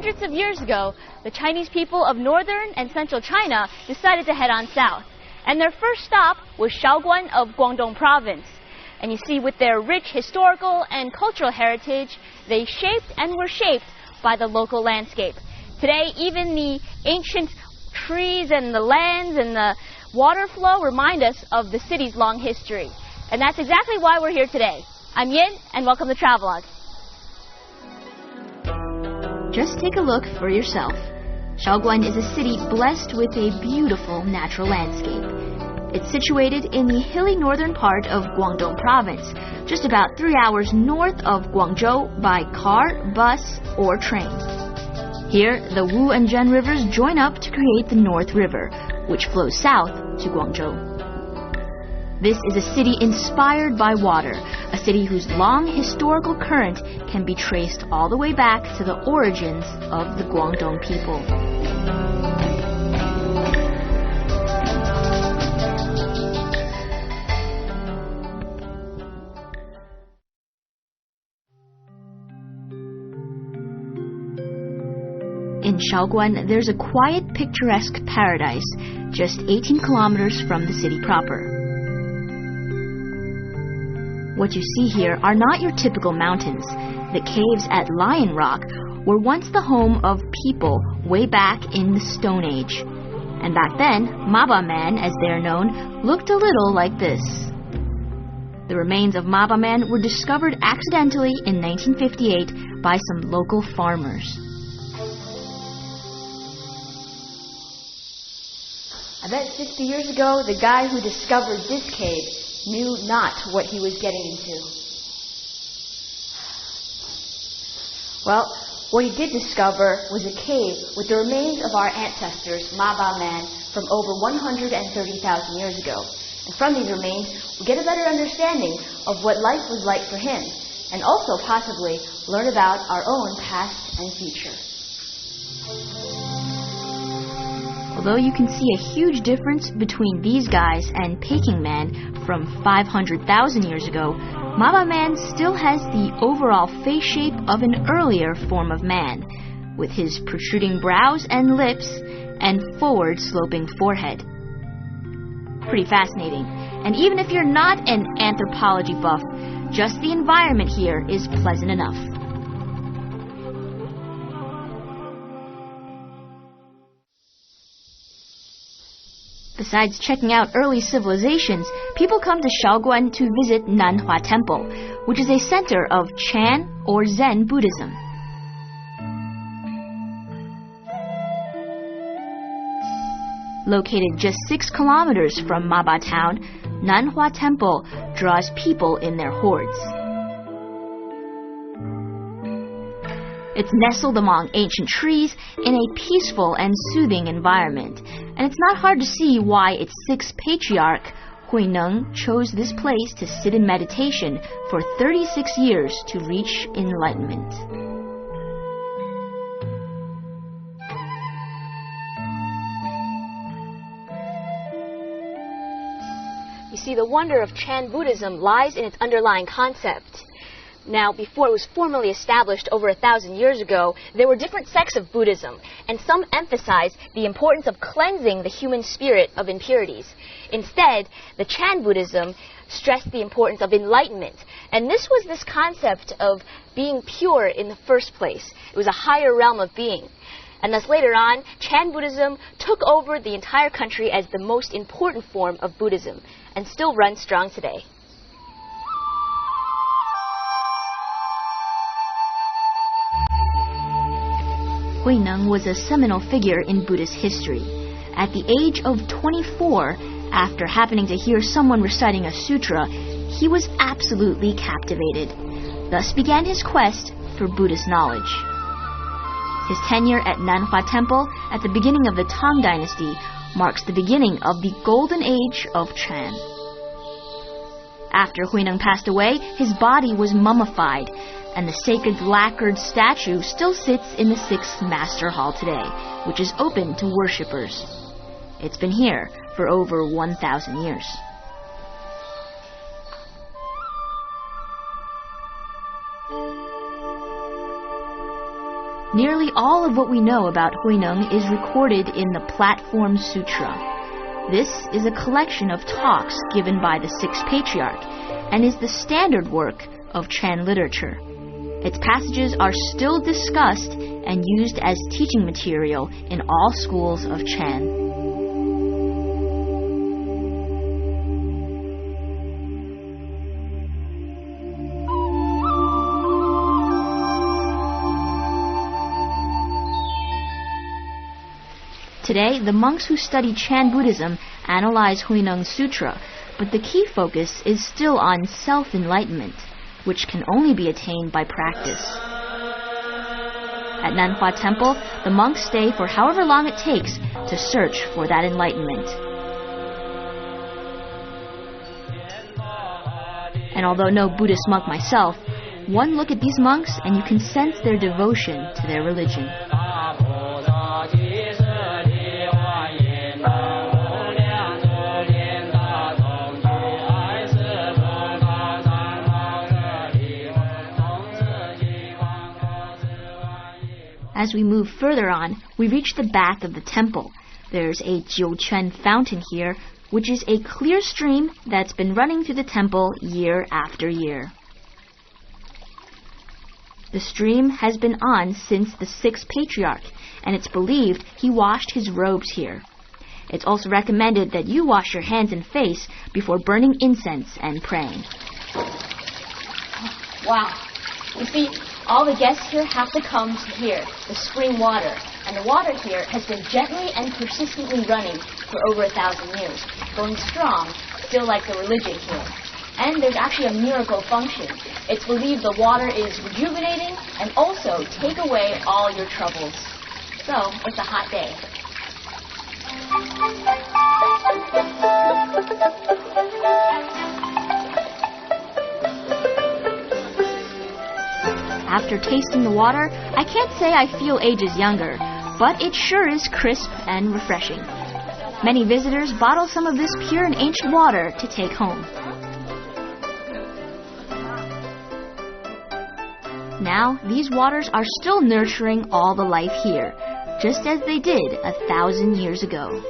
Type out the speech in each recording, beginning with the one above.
hundreds of years ago, the Chinese people of northern and central China decided to head on south. And their first stop was Shaoguan of Guangdong province. And you see, with their rich historical and cultural heritage, they shaped and were shaped by the local landscape. Today, even the ancient trees and the lands and the water flow remind us of the city's long history. And that's exactly why we're here today. I'm Yin, and welcome to Travelogue. Just take a look for yourself. Shaoguan is a city blessed with a beautiful natural landscape. It's situated in the hilly northern part of Guangdong province, just about 3 hours north of Guangzhou by car, bus, or train. Here, the Wu and Zhen rivers join up to create the North River, which flows south to Guangzhou. This is a city inspired by water, a city whose long historical current can be traced all the way back to the origins of the Guangdong people. In Shaoguan, there's a quiet, picturesque paradise just 18 kilometers from the city proper. What you see here are not your typical mountains. The caves at Lion Rock were once the home of people way back in the Stone Age. And back then, Maba Man, as they're known, looked a little like this. The remains of Maba Man were discovered accidentally in 1958 by some local farmers. I bet 60 years ago, the guy who discovered this cave knew not what he was getting into. Well, what he did discover was a cave with the remains of our ancestors, Maba Man, from over 130,000 years ago. And from these remains, we get a better understanding of what life was like for him, and also possibly learn about our own past and future. Although you can see a huge difference between these guys and Peking Man from 500,000 years ago, Maba Man still has the overall face shape of an earlier form of man, with his protruding brows and lips and forward-sloping forehead. Pretty fascinating. And even if you're not an anthropology buff, just the environment here is pleasant enough. Besides checking out early civilizations, people come to Shaoguan to visit Nanhua Temple, which is a center of Chan or Zen Buddhism. Located just 6 kilometers from Maba town, Nanhua Temple draws people in their hordes. It's nestled among ancient trees in a peaceful and soothing environment, and it's not hard to see why its 6th patriarch, Huineng, chose this place to sit in meditation for 36 years to reach enlightenment. You see, the wonder of Chan Buddhism lies in its underlying concept. Now, before it was formally established over 1,000 years ago, there were different sects of Buddhism, and some emphasized the importance of cleansing the human spirit of impurities. Instead, the Chan Buddhism stressed the importance of enlightenment, and this was this concept of being pure in the first place. It was a higher realm of being. And thus later on, Chan Buddhism took over the entire country as the most important form of Buddhism, and still runs strong today. Huineng was a seminal figure in Buddhist history. At the age of 24, after happening to hear someone reciting a sutra, he was absolutely captivated. Thus began his quest for Buddhist knowledge. His tenure at Nanhua Temple at the beginning of the Tang Dynasty marks the beginning of the golden age of Chan. After Huineng passed away, his body was mummified, and the sacred lacquered statue still sits in the 6th Master Hall today, which is open to worshippers. It's been here for over 1,000 years. Nearly all of what we know about Huineng is recorded in the Platform Sutra. This is a collection of talks given by the sixth patriarch and is the standard work of Chan literature. Its passages are still discussed and used as teaching material in all schools of Chan. Today, the monks who study Chan Buddhism analyze Huineng Sutra, but the key focus is still on self-enlightenment, which can only be attained by practice. At Nanhua Temple, the monks stay for however long it takes to search for that enlightenment. And although no Buddhist monk myself, one look at these monks and you can sense their devotion to their religion. As we move further on, we reach the back of the temple. There's a Jiuquan fountain here, which is a clear stream that's been running through the temple year after year. The stream has been on since the sixth patriarch, and it's believed he washed his robes here. It's also recommended that you wash your hands and face before burning incense and praying. Wow. You see, all the guests here have to come to here, the spring water. And the water here has been gently and persistently running for over 1,000 years, going strong, still like the religion here. And there's actually a miracle function. It's believed the water is rejuvenating and also take away all your troubles. So, it's a hot day. After tasting the water, I can't say I feel ages younger, but it sure is crisp and refreshing. Many visitors bottle some of this pure and ancient water to take home. Now, these waters are still nurturing all the life here, just as they did 1,000 years ago.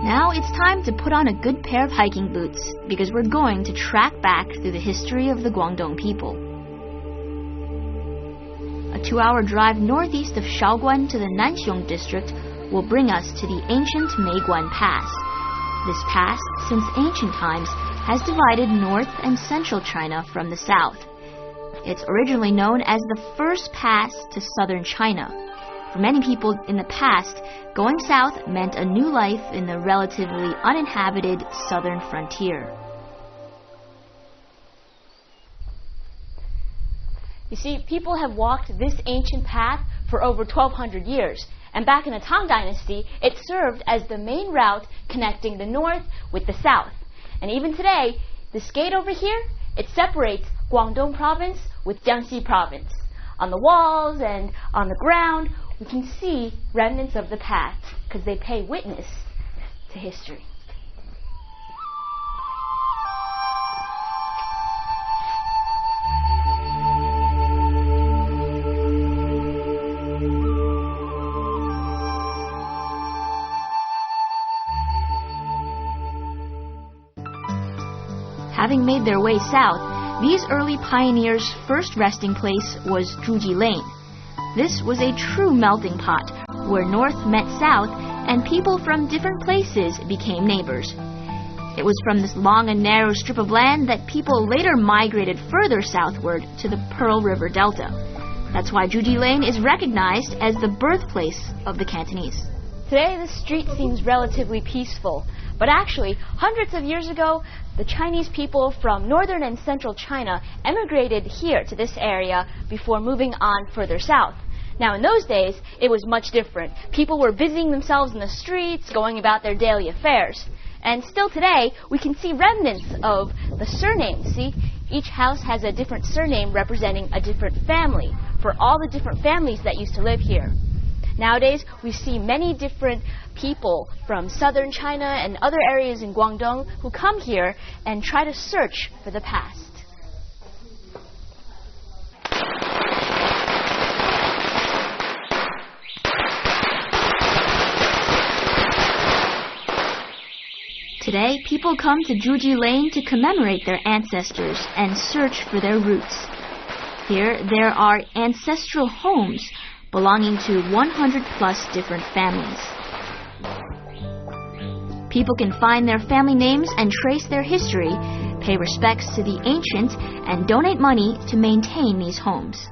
Now it's time to put on a good pair of hiking boots, because we're going to track back through the history of the Guangdong people. A 2-hour drive northeast of Shaoguan to the Nanxiong district will bring us to the ancient Meiguan Pass. This pass, since ancient times, has divided North and Central China from the south. It's originally known as the first pass to southern China. For many people in the past, going south meant a new life in the relatively uninhabited southern frontier. You see, people have walked this ancient path for over 1,200 years, and back in the Tang Dynasty, it served as the main route connecting the north with the south. And even today, this gate over here, it separates Guangdong province with Jiangxi province. On the walls and on the ground, we can see remnants of the path because they pay witness to history. Having made their way south, these early pioneers' first resting place was Zhuji Lane. This was a true melting pot, where north met south and people from different places became neighbors. It was from this long and narrow strip of land that people later migrated further southward to the Pearl River Delta. That's why Zhuji Lane is recognized as the birthplace of the Cantonese. Today, the street seems relatively peaceful, but actually, hundreds of years ago, the Chinese people from northern and central China emigrated here to this area before moving on further south. Now, in those days, it was much different. People were busying themselves in the streets, going about their daily affairs. And still today, we can see remnants of the surnames. See, each house has a different surname representing a different family for all the different families that used to live here. Nowadays, we see many different people from southern China and other areas in Guangdong who come here and try to search for the past. Today, people come to Zhuji Lane to commemorate their ancestors and search for their roots. Here, there are ancestral homes belonging to 100+ different families. People can find their family names and trace their history, pay respects to the ancient, and donate money to maintain these homes.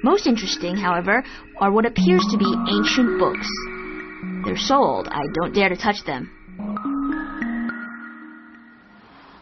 Most interesting, however, are what appears to be ancient books. They're so old, I don't dare to touch them.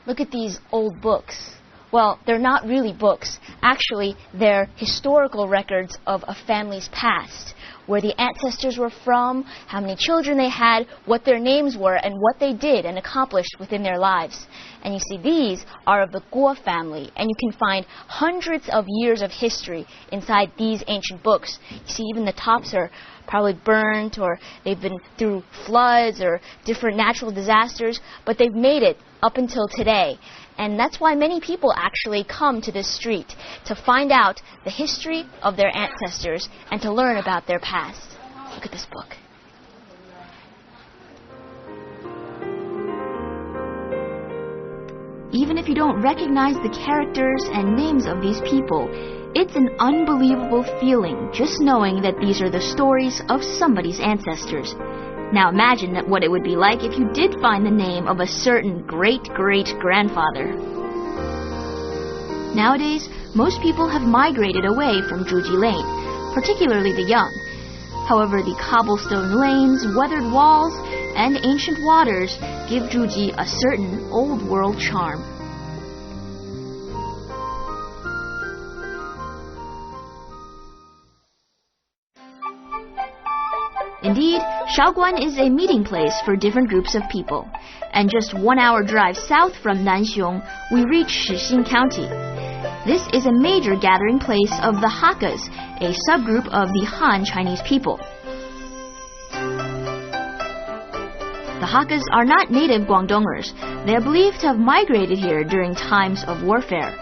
Look at these old books. Well, they're not really books. Actually, they're historical records of a family's past, where the ancestors were from, how many children they had, what their names were, and what they did and accomplished within their lives. And you see, these are of the Guo family, and you can find hundreds of years of history inside these ancient books. You see, even the tops are probably burnt, or they've been through floods or different natural disasters, but they've made it up until today. And that's why many people actually come to this street, to find out the history of their ancestors and to learn about their past. Look at this book. Even if you don't recognize the characters and names of these people, it's an unbelievable feeling just knowing that these are the stories of somebody's ancestors. Now imagine what it would be like if you did find the name of a certain great-great-grandfather. Nowadays, most people have migrated away from Zhuji Lane, particularly the young. However, the cobblestone lanes, weathered walls, and ancient waters give Zhuji a certain old-world charm. Indeed, Shaoguan is a meeting place for different groups of people. And just 1 hour drive south from Nanxiong, we reach Shixin County. This is a major gathering place of the Hakkas, a subgroup of the Han Chinese people. The Hakkas are not native Guangdongers. They are believed to have migrated here during times of warfare.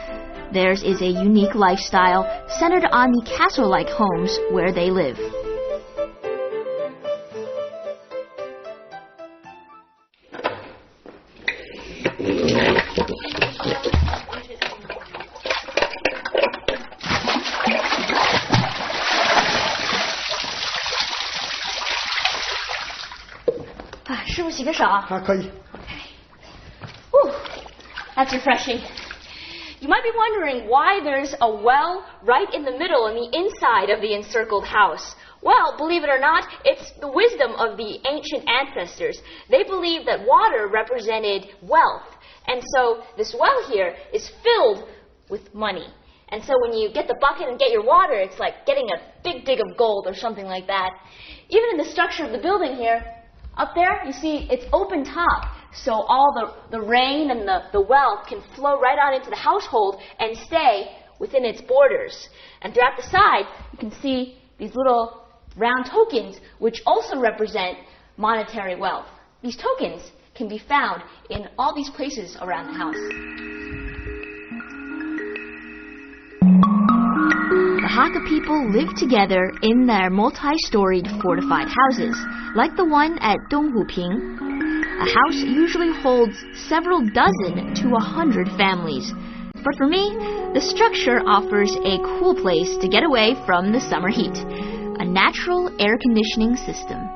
Theirs is a unique lifestyle centered on the castle-like homes where they live. Okay. Whew, that's refreshing. You might be wondering why there's a well right in the middle on the inside of the encircled house. Well, believe it or not, it's the wisdom of the ancient ancestors. They believed that water represented wealth. And so this well here is filled with money. And so when you get the bucket and get your water, it's like getting a big dig of gold or something like that. Even in the structure of the building here, up there, you see it's open top. So all the rain and the wealth can flow right on into the household and stay within its borders. And throughout the side, you can see these little round tokens, which also represent monetary wealth. These tokens can be found in all these places around the house. The Hakka people live together in their multi-storied fortified houses, like the one at Donghuping. A house usually holds several dozen to 100 families. But for me, the structure offers a cool place to get away from the summer heat. A natural air conditioning system.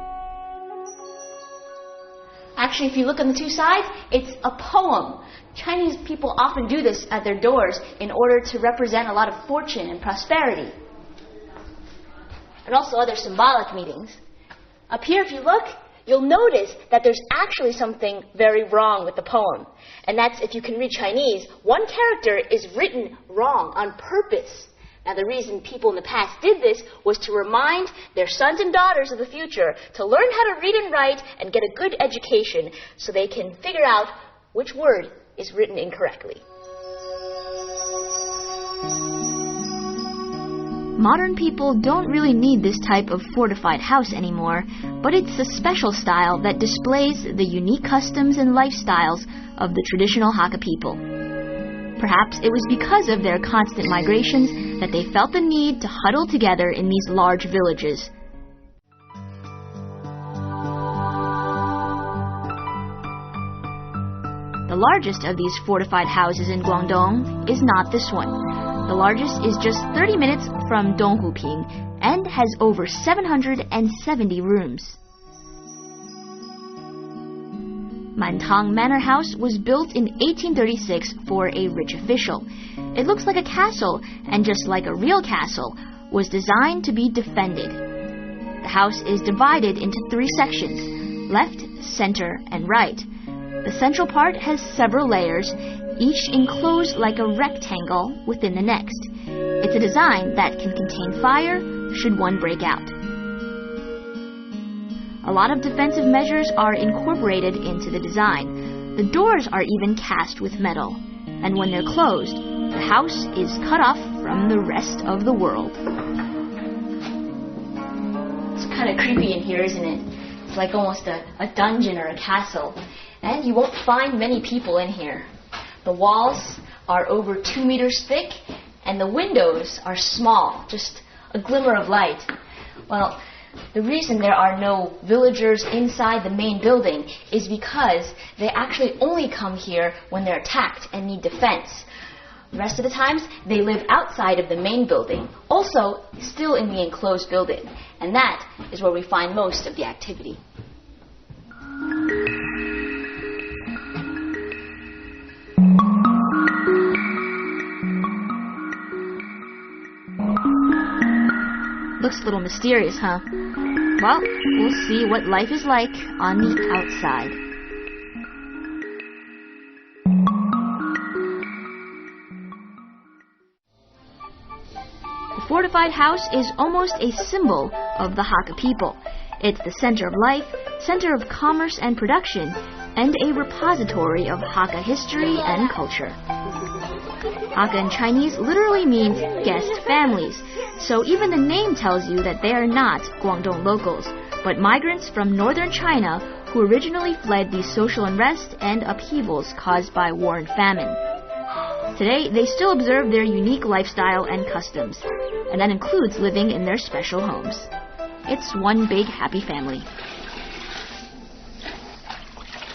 Actually, if you look on the two sides, it's a poem. Chinese people often do this at their doors in order to represent a lot of fortune and prosperity. And also other symbolic meanings. Up here, if you look, you'll notice that there's actually something very wrong with the poem. And that's, if you can read Chinese, one character is written wrong on purpose. Now, the reason people in the past did this was to remind their sons and daughters of the future to learn how to read and write and get a good education so they can figure out which word is written incorrectly. Modern people don't really need this type of fortified house anymore, but it's a special style that displays the unique customs and lifestyles of the traditional Hakka people. Perhaps it was because of their constant migrations that they felt the need to huddle together in these large villages. The largest of these fortified houses in Guangdong is not this one. The largest is just 30 minutes from Donghuping and has over 770 rooms. Mantang Manor House was built in 1836 for a rich official. It looks like a castle, and just like a real castle, was designed to be defended. The house is divided into 3 sections: left, center, and right. The central part has several layers, each enclosed like a rectangle within the next. It's a design that can contain fire should one break out. A lot of defensive measures are incorporated into the design. The doors are even cast with metal, and when they're closed, the house is cut off from the rest of the world. It's kind of creepy in here, isn't it? It's like almost a dungeon or a castle. And you won't find many people in here. The walls are over 2 meters thick, and the windows are small, just a glimmer of light. Well, the reason there are no villagers inside the main building is because they actually only come here when they're attacked and need defense. The rest of the times, they live outside of the main building, also still in the enclosed building. And that is where we find most of the activity. Looks a little mysterious, huh? Well, we'll see what life is like on the outside. The fortified house is almost a symbol of the Hakka people. It's the center of life, center of commerce and production, and a repository of Hakka history and culture. Hakka in Chinese literally means guest families, so even the name tells you that they are not Guangdong locals, but migrants from northern China who originally fled the social unrest and upheavals caused by war and famine. Today, they still observe their unique lifestyle and customs, and that includes living in their special homes. It's one big happy family.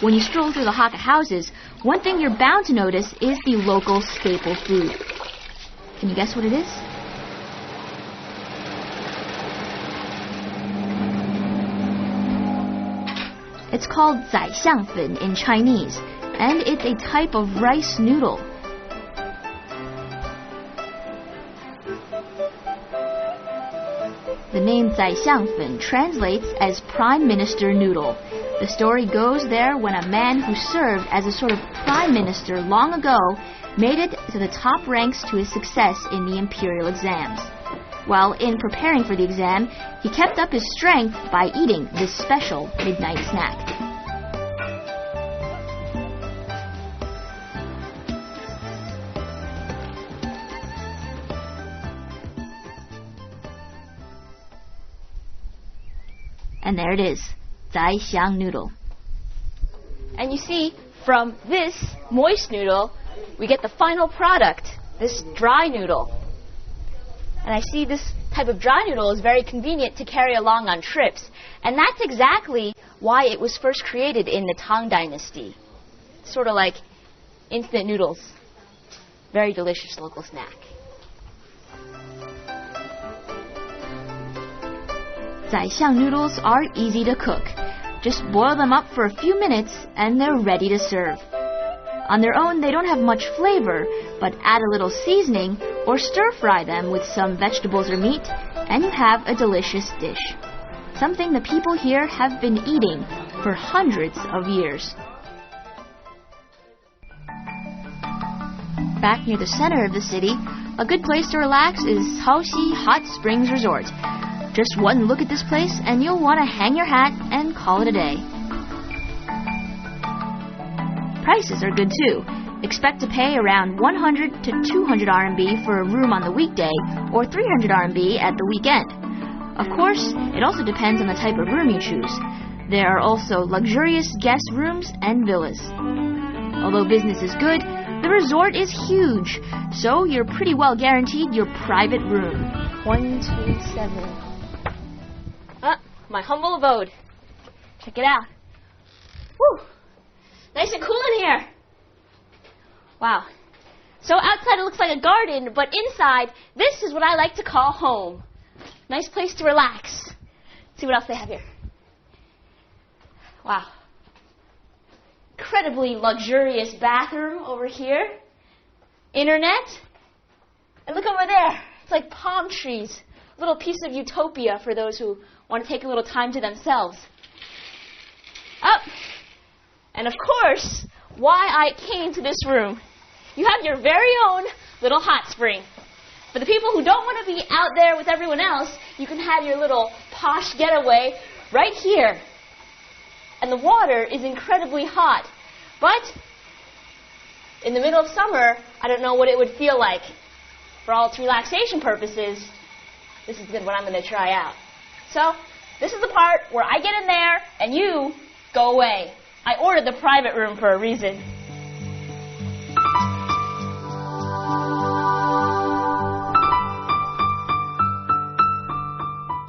When you stroll through the Hakka houses, one thing you're bound to notice is the local staple food. Can you guess what it is? It's called zaixiangfen in Chinese, and it's a type of rice noodle. The name zaixiangfen translates as Prime Minister Noodle. The story goes there when a man who served as a sort of prime minister long ago made it to the top ranks to his success in the imperial exams. While in preparing for the exam, he kept up his strength by eating this special midnight snack. And there it is, zaixiang noodle. And you see, from this moist noodle, we get the final product, this dry noodle. And I see this type of dry noodle is very convenient to carry along on trips. And that's exactly why it was first created in the Tang Dynasty. Sort of like instant noodles. Very delicious local snack. Zaixiang noodles are easy to cook. Just boil them up for a few minutes and they're ready to serve. On their own, they don't have much flavor, but add a little seasoning or stir-fry them with some vegetables or meat, and you have a delicious dish. Something the people here have been eating for hundreds of years. Back near the center of the city, a good place to relax is Haoxi Hot Springs Resort. Just one look at this place and you'll want to hang your hat and call it a day. Prices are good too. Expect to pay around 100 to 200 RMB for a room on the weekday or 300 RMB at the weekend. Of course, it also depends on the type of room you choose. There are also luxurious guest rooms and villas. Although business is good, the resort is huge, so you're pretty well guaranteed your private room. 127. My humble abode. Check it out. Woo! Nice and cool in here. Wow. So outside it looks like a garden, but inside, this is what I like to call home. Nice place to relax. Let's see what else they have here. Wow. Incredibly luxurious bathroom over here. Internet. And look over there. It's like palm trees. A little piece of utopia for those who want to take a little time to themselves. Up. And of course, why I came to this room. You have your very own little hot spring. For the people who don't want to be out there with everyone else, you can have your little posh getaway right here. And the water is incredibly hot. But in the middle of summer, I don't know what it would feel like. For all its relaxation purposes, this is what I'm going to try out. So, this is the part where I get in there and you go away. I ordered the private room for a reason.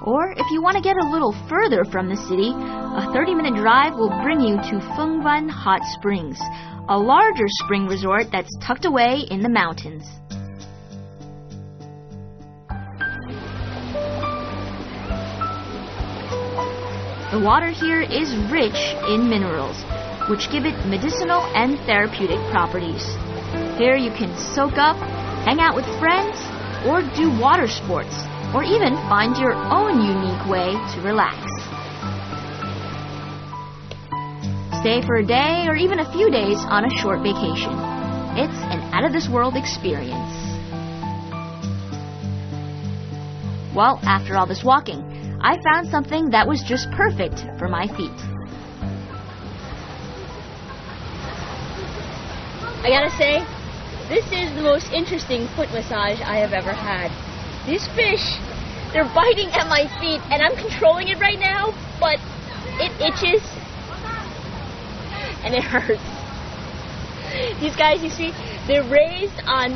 Or if you want to get a little further from the city, a 30-minute drive will bring you to Fengwan Hot Springs, a larger spring resort that's tucked away in the mountains. The water here is rich in minerals, which give it medicinal and therapeutic properties. Here you can soak up, hang out with friends, or do water sports, or even find your own unique way to relax. Stay for a day or even a few days on a short vacation. It's an out-of-this-world experience. Well, after all this walking, I found something that was just perfect for my feet. I gotta say, this is the most interesting foot massage I have ever had. These fish, they're biting at my feet, and I'm controlling it right now, but it itches, and it hurts. These guys, you see, they're raised on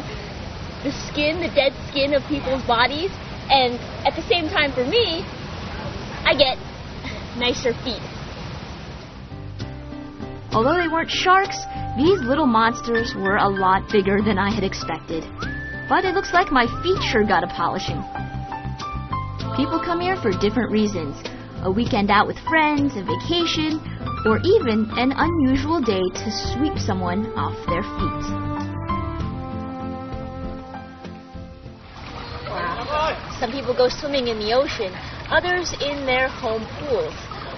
the skin, the dead skin of people's bodies, and at the same time for me, I get nicer feet. Although they weren't sharks, these little monsters were a lot bigger than I had expected. But it looks like my feet sure got a polishing. People come here for different reasons. A weekend out with friends, a vacation, or even an unusual day to sweep someone off their feet. Wow. Some people go swimming in the ocean, others in their home pools.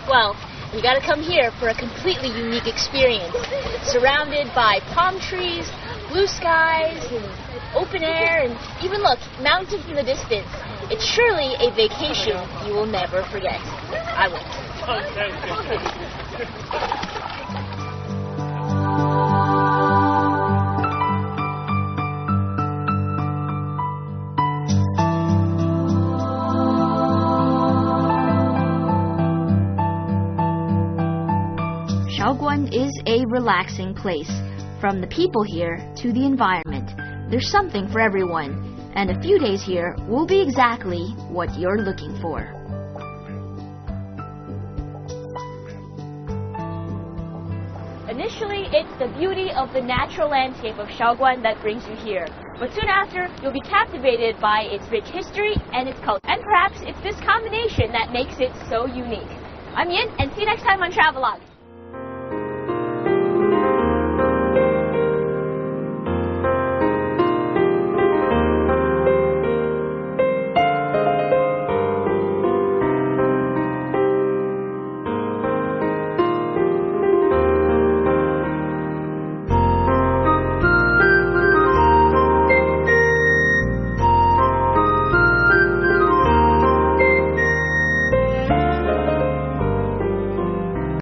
Well, you gotta come here for a completely unique experience. Surrounded by palm trees, blue skies, and open air, and even look, mountains in the distance. It's surely a vacation you will never forget. I won't. Shaoguan is a relaxing place. From the people here to the environment, there's something for everyone, and a few days here will be exactly what you're looking for. Initially, it's the beauty of the natural landscape of Shaoguan that brings you here. But soon after, you'll be captivated by its rich history and its culture. And perhaps it's this combination that makes it so unique. I'm Yin, and see you next time on Travelogue.